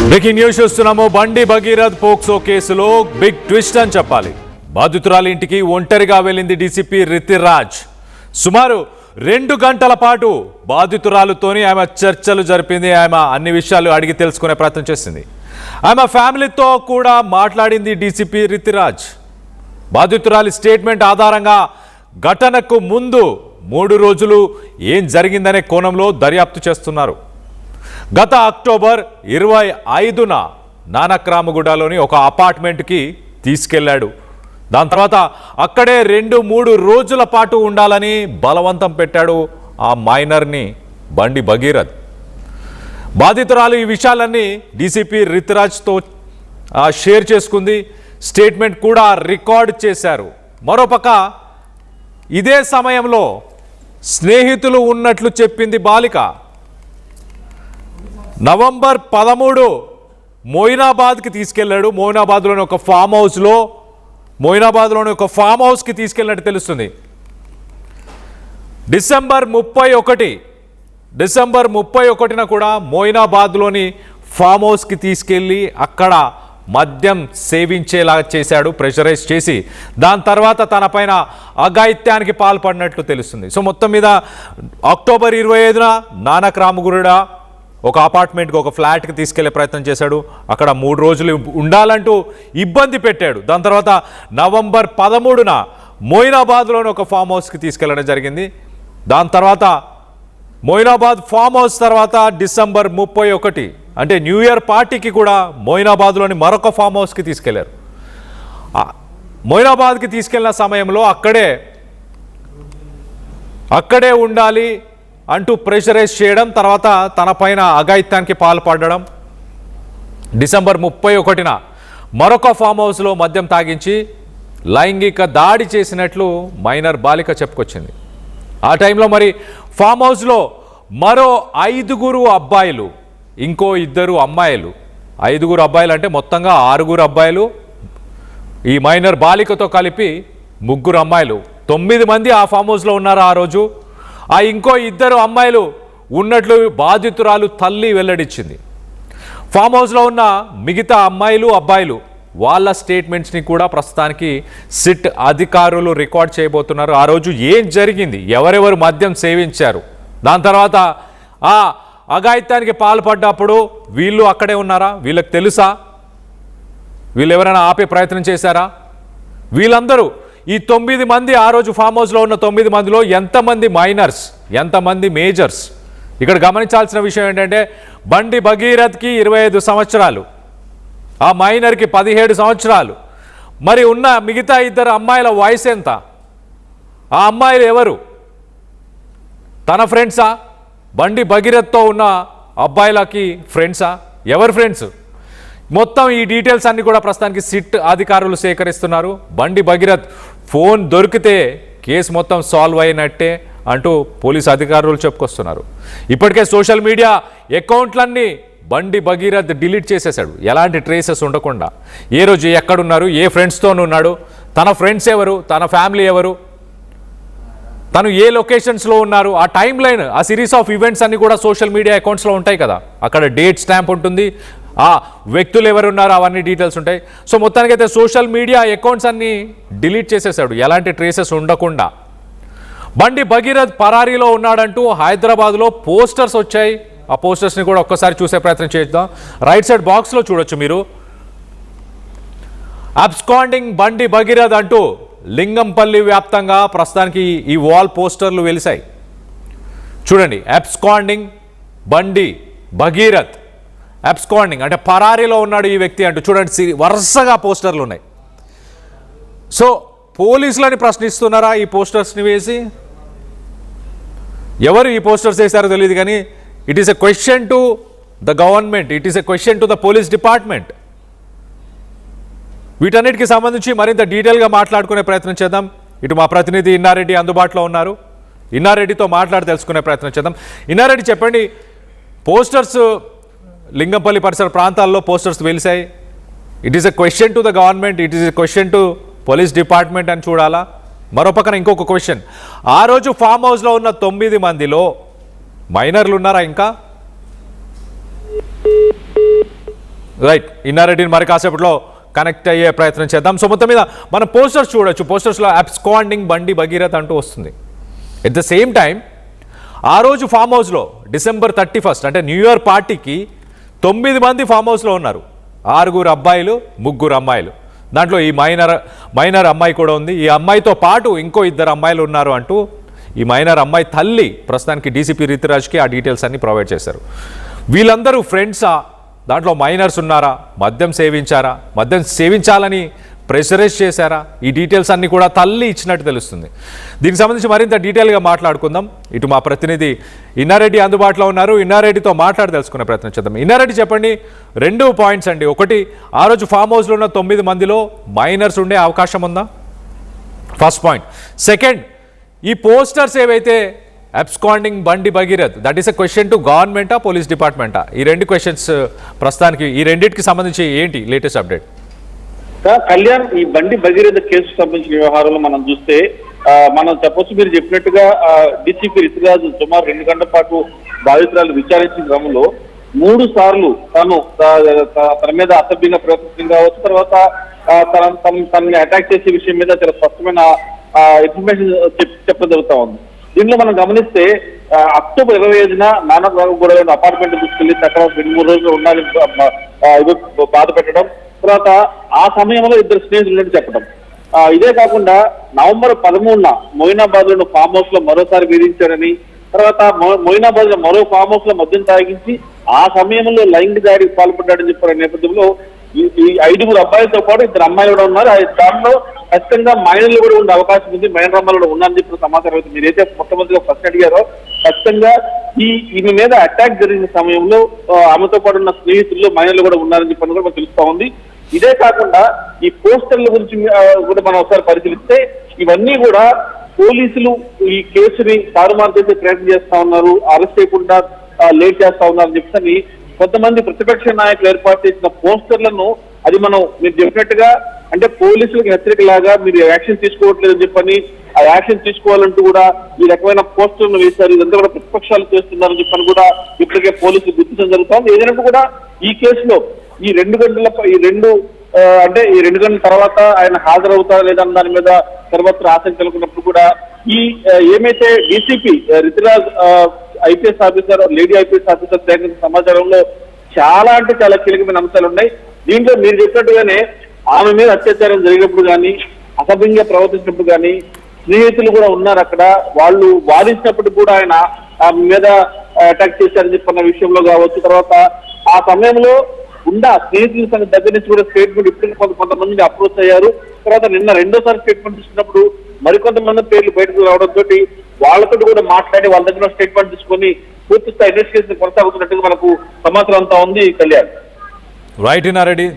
Breaking news చూస్తున్నాము. బండి Bhagirath POCSO కేసులో బిగ్ ట్విస్ట్ అని చెప్పాలి. బాధితురాలి ఇంటికి ఒంటరిగా వెళ్ళింది డీసీపీ రితిరాజ్. సుమారు 2 గంటల పాటు బాధితురాలుతోని ఆమె చర్చలు జరిపింది. ఆమె అన్ని విషయాలు అడిగి తెలుసుకునే ప్రయత్నం చేసింది. ఆమె ఫ్యామిలీతో కూడా మాట్లాడింది డీసీపీ రితిరాజ్. బాధితురాలి స్టేట్మెంట్ ఆధారంగా ఘటనకు ముందు 3 రోజులు ఏం జరిగిందనే కోణంలో దర్యాప్తు చేస్తున్నారు. గత అక్టోబర్ 25న నానక్రామగూడలోని ఒక అపార్ట్మెంట్కి తీసుకెళ్లాడు. దాని తర్వాత అక్కడే 2-3 రోజుల పాటు ఉండాలని బలవంతం పెట్టాడు ఆ మైనర్ని బండి భగీరథ్. బాధితురాలు ఈ విషయాలన్నీ డీసీపీ రితిరాజ్తో షేర్ చేసుకుంది. స్టేట్మెంట్ కూడా రికార్డ్ చేశారు. మరోపక్క ఇదే సమయంలో స్నేహితులు ఉన్నట్లు చెప్పింది బాలిక. నవంబర్ 13 మొయినాబాద్కి తీసుకెళ్లాడు. మొయినాబాద్లోని ఒక ఫామ్ హౌస్కి తీసుకెళ్ళినట్టు తెలుస్తుంది. డిసెంబర్ 31న కూడా మొయినాబాద్లోని ఫామ్ హౌస్కి తీసుకెళ్ళి అక్కడ మద్యం సేవించేలా చేశాడు, ప్రెషరైజ్ చేసి. దాని తర్వాత తన పైన అఘాయిత్యానికి పాల్పడినట్లు తెలుస్తుంది. సో మొత్తం మీద అక్టోబర్ 25న నానక్రామగూడ ఒక అపార్ట్మెంట్కి, ఒక ఫ్లాట్కి తీసుకెళ్లే ప్రయత్నం చేశాడు. అక్కడ 3 రోజులు ఉండాలంటూ ఇబ్బంది పెట్టాడు. దాని తర్వాత నవంబర్ 13న మొయినాబాద్లోని ఒక ఫామ్ హౌస్కి తీసుకెళ్లడం జరిగింది. దాని తర్వాత మొయినాబాద్ ఫామ్ హౌస్ తర్వాత డిసెంబర్ 31 అంటే న్యూ ఇయర్ పార్టీకి కూడా మొయినాబాద్లోని మరొక ఫామ్ హౌస్కి తీసుకెళ్లారు. మొయినాబాద్కి తీసుకెళ్లిన సమయంలో అక్కడే ఉండాలి అంటూ ప్రెషరైజ్ చేయడం, తర్వాత తన పైన అఘాయిత్యానికి పాల్పడడం. డిసెంబర్ 31న మరొక ఫామ్ హౌస్లో మద్యం తాగించి లైంగిక దాడి చేసినట్లు మైనర్ బాలిక చెప్పుకొచ్చింది. ఆ టైంలో మరి ఫామ్ హౌస్లో మరో 5 అబ్బాయిలు, ఇంకో 2 అమ్మాయిలు, 5 అబ్బాయిలు అంటే మొత్తంగా 6 అబ్బాయిలు, ఈ మైనర్ బాలికతో కలిపి 3 అమ్మాయిలు, 9 మంది ఆ ఫామ్ హౌస్లో ఉన్నారు ఆ రోజు. ఆ ఇంకో 2 అమ్మాయిలు ఉన్నట్లు బాధితురాలు తల్లి వెల్లడించింది. ఫామ్ హౌస్లో ఉన్న మిగతా అమ్మాయిలు, అబ్బాయిలు వాళ్ళ స్టేట్మెంట్స్ని కూడా ప్రస్తుతానికి సిట్ అధికారులు రికార్డ్ చేయబోతున్నారు. ఆ రోజు ఏం జరిగింది, ఎవరెవరు మద్యం సేవించారు, దాని తర్వాత ఆ అఘాయిత్యానికి పాల్పడ్డప్పుడు వీళ్ళు అక్కడే ఉన్నారా, వీళ్ళకి తెలుసా, వీళ్ళు ఎవరైనా ఆపే ప్రయత్నం చేశారా, వీళ్ళందరూ ఈ 9 మంది ఆ రోజు ఫామ్ హౌస్లో ఉన్న 9 మందిలో ఎంతమంది మైనర్స్, ఎంతమంది మేజర్స్. ఇక్కడ గమనించాల్సిన విషయం ఏంటంటే బండి భగీరథ్కి 25 సంవత్సరాలు, ఆ మైనర్కి 17 సంవత్సరాలు. మరి ఉన్న మిగతా 2 అమ్మాయిల వయసు ఎంత, ఆ అమ్మాయిలు ఎవరు, తన ఫ్రెండ్సా, బండి భగీరథ్తో ఉన్న అబ్బాయిలకి ఫ్రెండ్సా, ఎవరు ఫ్రెండ్స్, మొత్తం ఈ డీటెయిల్స్ అన్ని కూడా ప్రస్తుతానికి సిట్ అధికారులు సేకరిస్తున్నారు. బండి భగీరథ్ ఫోన్ దొరికితే కేసు మొత్తం సాల్వ్ అయినట్టే అంటూ పోలీసు అధికారులు చెప్పుకొస్తున్నారు. ఇప్పటికే సోషల్ మీడియా అకౌంట్లన్నీ బండి భగీరథ్ డిలీట్ చేసేశాడు, ఎలాంటి ట్రేసెస్ ఉండకుండా. ఏ రోజు ఎక్కడున్నారు, ఏ ఫ్రెండ్స్తో ఉన్నాడు, తన ఫ్రెండ్స్ ఎవరు, తన ఫ్యామిలీ ఎవరు, తను ఏ లొకేషన్స్లో ఉన్నారు, ఆ టైం లైన్, ఆ సిరీస్ ఆఫ్ ఈవెంట్స్ అన్ని కూడా సోషల్ మీడియా అకౌంట్స్లో ఉంటాయి కదా. అక్కడ డేట్ స్టాంప్ ఉంటుంది, ఆ వ్యక్తులు ఎవరున్నారో అవన్నీ డీటెయిల్స్ ఉంటాయి. సో మొత్తానికైతే సోషల్ మీడియా అకౌంట్స్ అన్నీ డిలీట్ చేసేసాడు, ఎలాంటి ట్రేసెస్ ఉండకుండా. బండి భగీరథ్ పరారీలో ఉన్నాడంటూ హైదరాబాద్లో పోస్టర్స్ వచ్చాయి. ఆ పోస్టర్స్ని కూడా ఒక్కసారి చూసే ప్రయత్నం చేద్దాం. రైట్ సైడ్ బాక్స్లో చూడొచ్చు మీరు. అబ్స్కాండింగ్ బండి భగీరథ్ అంటూ లింగంపల్లి వ్యాప్తంగా ప్రస్తుతానికి ఈ వాల్ పోస్టర్లు వెలిశాయి. చూడండి, అబ్స్కాండింగ్ బండి భగీరథ్, అబ్స్కాండింగ్ అంటే పరారీలో ఉన్నాడు ఈ వ్యక్తి అంటూ చూడండి, వరుసగా పోస్టర్లు ఉన్నాయి. సో పోలీసులని ప్రశ్నిస్తున్నారా ఈ పోస్టర్స్ని వేసి? ఎవరు ఈ పోస్టర్స్ వేశారో తెలియదు, కానీ it is a question to the government, it is a question to the police department. వీటన్నిటికి సంబంధించి మరింత డీటెయిల్గా మాట్లాడుకునే ప్రయత్నం చేద్దాం. ఇటు మా ప్రతినిధి ఇన్నారెడ్డి అందుబాటులో ఉన్నారు, ఇన్నారెడ్డితో మాట్లాడి తెలుసుకునే ప్రయత్నం చేద్దాం. ఇన్నారెడ్డి, చెప్పండి, పోస్టర్స్ లింగంపల్లి పరిసర ప్రాంతాల్లో పోస్టర్స్ వెలిసాయి. It is a question to the government, it is a question to police department అని చూడాలా? మరోపక్కన ఇంకొక క్వశ్చన్, ఆ రోజు ఫామ్ హౌస్లో ఉన్న 9 మందిలో మైనర్లు ఉన్నారా ఇంకా? రైట్, ఇన్నారెడ్డిని మరి కాసేపట్లో కనెక్ట్ అయ్యే ప్రయత్నం చేద్దాం. సో మొత్తం మీద మనం పోస్టర్స్ చూడొచ్చు. పోస్టర్స్లో అబ్స్కాండింగ్ బండి భగీరథ్ అంటూ వస్తుంది. ఎట్ ద సేమ్ టైం ఆ రోజు ఫామ్ హౌస్లో December 31 అంటే న్యూ ఇయర్ పార్టీకి 9 మంది ఫామ్ హౌస్లో ఉన్నారు. 6 అబ్బాయిలు 3 అమ్మాయిలు. దాంట్లో ఈ మైనర్ అమ్మాయి కూడా ఉంది. ఈ అమ్మాయితో పాటు ఇంకో 2 అమ్మాయిలు ఉన్నారు అంటూ ఈ మైనర్ అమ్మాయి తల్లి ప్రస్తుతానికి డీసీపీ రితురాజ్కి ఆ డీటెయిల్స్ అన్ని ప్రొవైడ్ చేశారు. వీళ్ళందరూ ఫ్రెండ్సా, దాంట్లో మైనర్స్ ఉన్నారా, మద్యం సేవించారా, మద్యం సేవించాలని ప్రెషరైజ్ చేశారా, ఈ డీటెయిల్స్ అన్నీ కూడా తల్లి ఇచ్చినట్టు తెలుస్తుంది. దీనికి సంబంధించి మరింత డీటెయిల్గా మాట్లాడుకుందాం. ఇటు మా ప్రతినిధి ఇన్నారెడ్డి అందుబాటులో ఉన్నారు. ఇన్నారెడ్డితో మాట్లాడి తెలుసుకునే ప్రయత్నం చేద్దాం. ఇన్నారెడ్డి చెప్పండి, 2 పాయింట్స్ అండి. ఒకటి, ఆ రోజు ఫామ్ హౌస్లో ఉన్న 9 మందిలో మైనర్స్ ఉండే అవకాశం ఉందా? First point. సెకండ్, ఈ పోస్టర్స్ ఏవైతే అబ్స్కాండింగ్ బండి Bhagirath, that is a question to గవర్నమెంటా పోలీస్ డిపార్ట్మెంటా? ఈ 2 క్వశ్చన్స్ ప్రస్తుతానికి, ఈ రెండింటికి సంబంధించి ఏంటి లేటెస్ట్ అప్డేట్? కళ్యాణ్, ఈ బండి భగీరథ కేసు సంబంధించిన వ్యవహారంలో మనం చూస్తే మనం చెప్పొచ్చు, మీరు చెప్పినట్టుగా డీసీపీ రితురాజ్ సుమారు 2 గంటల పాటు బాధితురాలు విచారించిన క్రమంలో 3 సార్లు తన మీద అసభ్యంగా ప్రవర్తించడం కావచ్చు, తర్వాత తనని అటాక్ చేసే విషయం మీద చాలా స్పష్టమైన ఇన్ఫర్మేషన్ చెప్పడం జరుగుతా ఉంది. దీనిలో మనం గమనిస్తే అక్టోబర్ 25న నానగూడలోని అపార్ట్మెంట్ తీసుకెళ్లి తర్వాత 2-3 రోజులు ఉండాలి బాధ పెట్టడం, తర్వాత ఆ సమయంలో 2 స్నేహితులు చెప్పడం. ఇదే కాకుండా నవంబర్ 13న మొయినాబాద్ లోని ఫామ్ హౌస్ లో మరోసారి వేధించారని, తర్వాత మొయినాబాద్ లో మరో ఫామ్ హౌస్ లో మద్యం తాగించి ఆ సమయంలో లైంగిక దాడికి పాల్పడ్డాడని చెప్పిన నేపథ్యంలో ఈ 5 అబ్బాయిలతో పాటు 2 అమ్మాయిలు కూడా ఉన్నారు. దాంట్లో ఖచ్చితంగా మైనర్లు కూడా ఉండే అవకాశం ఉంది, మైనర్ అమ్మాయిలు కూడా ఉన్నారని చెప్పిన సమాచారం అయితే మీరైతే మొట్టమొదటిగా ప్రశ్న అడిగారో, ఖచ్చితంగా ఈమె మీద అటాక్ జరిగిన సమయంలో ఆమెతో పాటు ఉన్న స్నేహితుల్లో మైనర్లు కూడా ఉన్నారని చెప్పని కూడా మనకు తెలుస్తా ఉంది. ఇదే కాకుండా ఈ పోస్టర్ల గురించి కూడా మనం ఒకసారి పరిశీలిస్తే ఇవన్నీ కూడా పోలీసులు ఈ కేసుని తారుమారు చేసే ప్రయత్నం చేస్తా ఉన్నారు, అరెస్ట్ చేయకుండా లేట్ చేస్తా ఉన్నారని చెప్పని కొంతమంది ప్రతిపక్ష నాయకులు ఏర్పాటు చేసిన పోస్టర్లను, అది మీరు చెప్పినట్టుగా అంటే పోలీసులకు హెచ్చరికలాగా మీరు యాక్షన్ తీసుకోవట్లేదని చెప్పని ఆ యాక్షన్ తీసుకోవాలంటూ కూడా ఈ రకమైన పోస్టర్లను వేశారు. ఇదంతా కూడా ప్రతిపక్షాలు చేస్తున్నారని చెప్పని కూడా ఇప్పటికే పోలీసులు గుర్తించడం జరుగుతుంది. ఏదైనా కూడా ఈ కేసులో ఈ 2 గంటల తర్వాత ఆయన హాజరవుతారా లేదన్న దాని మీద సర్వత్రా ఆసక్తి నెలకొన్నప్పుడు కూడా ఈ ఏమైతే DCP Rituraj IPS officer, lady IPS officer సేకరించిన సమాచారంలో చాలా కీలకమైన అంశాలు ఉన్నాయి. దీంట్లో మీరు చెప్పినట్టుగానే ఆమె మీద అత్యాచారం జరిగినప్పుడు కానీ, అసభ్యంగా ప్రవర్తించినప్పుడు కానీ స్నేహితులు కూడా ఉన్నారు అక్కడ. వాళ్ళు వాదించినప్పుడు కూడా ఆయన ఆమె మీద అటాక్ చేశారని చెప్పిన విషయంలో కావచ్చు, తర్వాత ఆ సమయంలో స్నేహితుల సంగతి దగ్గర నుంచి కూడా స్టేట్మెంట్ ఇప్పుడు కొంతమందిని అప్రోచ్ అయ్యారు. తర్వాత నిన్న 2వ స్టేట్మెంట్ ఇచ్చినప్పుడు మరికొంతమంది పేర్లు బయటకు రావడంతో వాళ్ళతో కూడా మాట్లాడి వాళ్ళ దగ్గర స్టేట్మెంట్ తీసుకొని పూర్తి స్థాయి ఇన్వెస్టిగేషన్ కొనసాగుతున్నట్టుగా మనకు సమాచారం అంతా ఉంది. Kalyan, right Inna Reddy,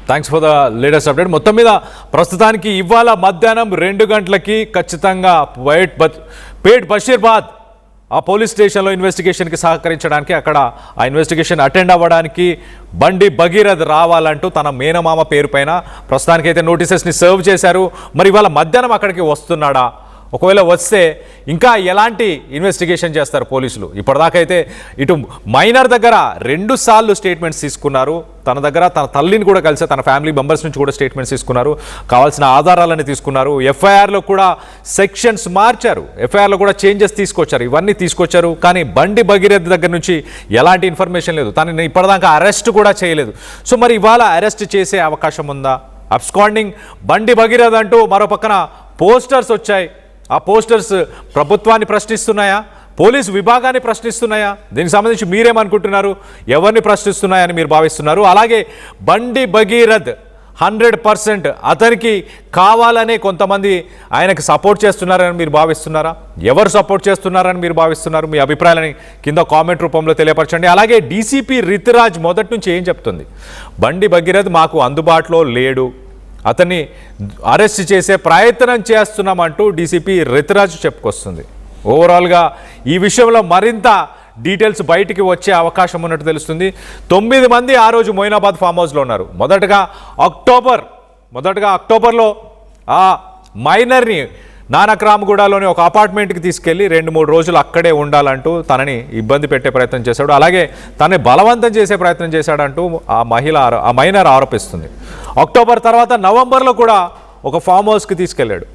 thanks for the latest update. మొత్తం మీద ప్రస్తుతానికి ఇవాళ మధ్యాహ్నం 2 గంటలకి ఖచ్చితంగా పేట్ బషీర్బాద్ ఆ పోలీస్ స్టేషన్లో ఇన్వెస్టిగేషన్కి సహకరించడానికి, అక్కడ ఆ ఇన్వెస్టిగేషన్ అటెండ్ అవ్వడానికి బండి భగీరథ్ రావాలంటూ తన మేనమామ పేరు పైన ప్రస్తుతానికైతే నోటీసెస్ని సర్వ్ చేశారు. మరి ఇవాళ మధ్యాహ్నం అక్కడికి వస్తున్నాడా? ఒకవేళ వస్తే ఇంకా ఎలాంటి ఇన్వెస్టిగేషన్ చేస్తారు పోలీసులు? ఇప్పటిదాకైతే ఇటు మైనర్ దగ్గర 2 సార్లు స్టేట్మెంట్స్ తీసుకున్నారు, తన దగ్గర తన తల్లిని కూడా కలిసి తన ఫ్యామిలీ మెంబర్స్ నుంచి కూడా స్టేట్మెంట్స్ తీసుకున్నారు, కావాల్సిన ఆధారాలని తీసుకున్నారు. ఎఫ్ఐఆర్లో కూడా సెక్షన్స్ మార్చారు, ఎఫ్ఐఆర్లో కూడా చేంజెస్ తీసుకొచ్చారు, ఇవన్నీ తీసుకొచ్చారు. కానీ బండి భగీరథ్ దగ్గర నుంచి ఎలాంటి ఇన్ఫర్మేషన్ లేదు, తనని ఇప్పటిదాకా అరెస్ట్ కూడా చేయలేదు. సో మరి ఇవాళ అరెస్ట్ చేసే అవకాశం ఉందా? అబ్స్కాండింగ్ బండి భగీరథ్ అంటూ మరో పక్కన పోస్టర్స్ వచ్చాయి. ఆ పోస్టర్స్ ప్రభుత్వాన్ని ప్రశ్నిస్తున్నాయా, పోలీసు విభాగాన్ని ప్రశ్నిస్తున్నాయా? దీనికి సంబంధించి మీరేమనుకుంటున్నారు? ఎవరిని ప్రశ్నిస్తున్నాయని మీరు భావిస్తున్నారు? అలాగే బండి భగీరథ్ 100% అతనికి కావాలనే కొంతమంది ఆయనకు సపోర్ట్ చేస్తున్నారని మీరు భావిస్తున్నారా? ఎవరు సపోర్ట్ చేస్తున్నారని మీరు భావిస్తున్నారు? మీ అభిప్రాయాలని కింద కామెంట్ రూపంలో తెలియపరచండి. అలాగే డీసీపీ రితురాజ్ మొదటి నుంచి ఏం చెప్తుంది? బండి భగీరథ్ మాకు అందుబాటులో లేడు, అతన్ని అరెస్ట్ చేసే ప్రయత్నం చేస్తున్నామంటూ డీసీపీ రితురాజ్ చెప్పుకొస్తుంది. ఓవరాల్గా ఈ విషయంలో మరింత డీటెయిల్స్ బయటికి వచ్చే అవకాశం ఉన్నట్టు తెలుస్తుంది. 9 మంది ఆ రోజు మొయినాబాద్ ఫామ్ హౌస్లో ఉన్నారు. మొదటగా అక్టోబర్లో ఆ మైనర్ని నానక్రామ్గూడలోని ఒక అపార్ట్మెంట్కి తీసుకెళ్లి 2-3 రోజులు అక్కడే ఉండాలంటూ తనని ఇబ్బంది పెట్టే ప్రయత్నం చేశాడు. అలాగే తనని బలవంతం చేసే ప్రయత్నం చేశాడంటూ ఆ మైనర్ ఆరోపిస్తుంది. అక్టోబర్ తర్వాత నవంబర్లో కూడా ఒక ఫామ్ హౌస్కి తీసుకెళ్లాడు.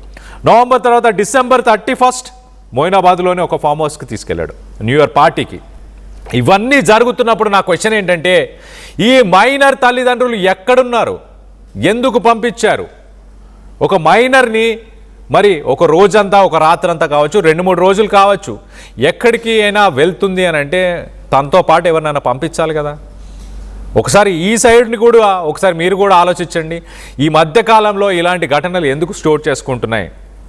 నవంబర్ తర్వాత డిసెంబర్ 31 మోయినాబాద్లోని ఒక ఫామ్ హౌస్కి తీసుకెళ్లాడు న్యూ ఇయర్ పార్టీకి. ఇవన్నీ జరుగుతున్నప్పుడు నా క్వశ్చన్ ఏంటంటే, ఈ మైనర్ తల్లిదండ్రులు ఎక్కడున్నారు? ఎందుకు పంపించారు? ఒక మైనర్ని మరి ఒక రోజంతా, ఒక రాత్రంతా కావచ్చు, 2-3 రోజులు కావచ్చు, ఎక్కడికి అయినా వెళ్తుంది అని అంటే తనతో పాటు ఎవరినైనా పంపించాలి కదా. ఒకసారి ఈ సైడ్ని కూడా ఒకసారి మీరు కూడా ఆలోచించండి. ఈ మధ్యకాలంలో ఇలాంటి ఘటనలు ఎందుకు స్టోర్ చేసుకుంటున్నాయి?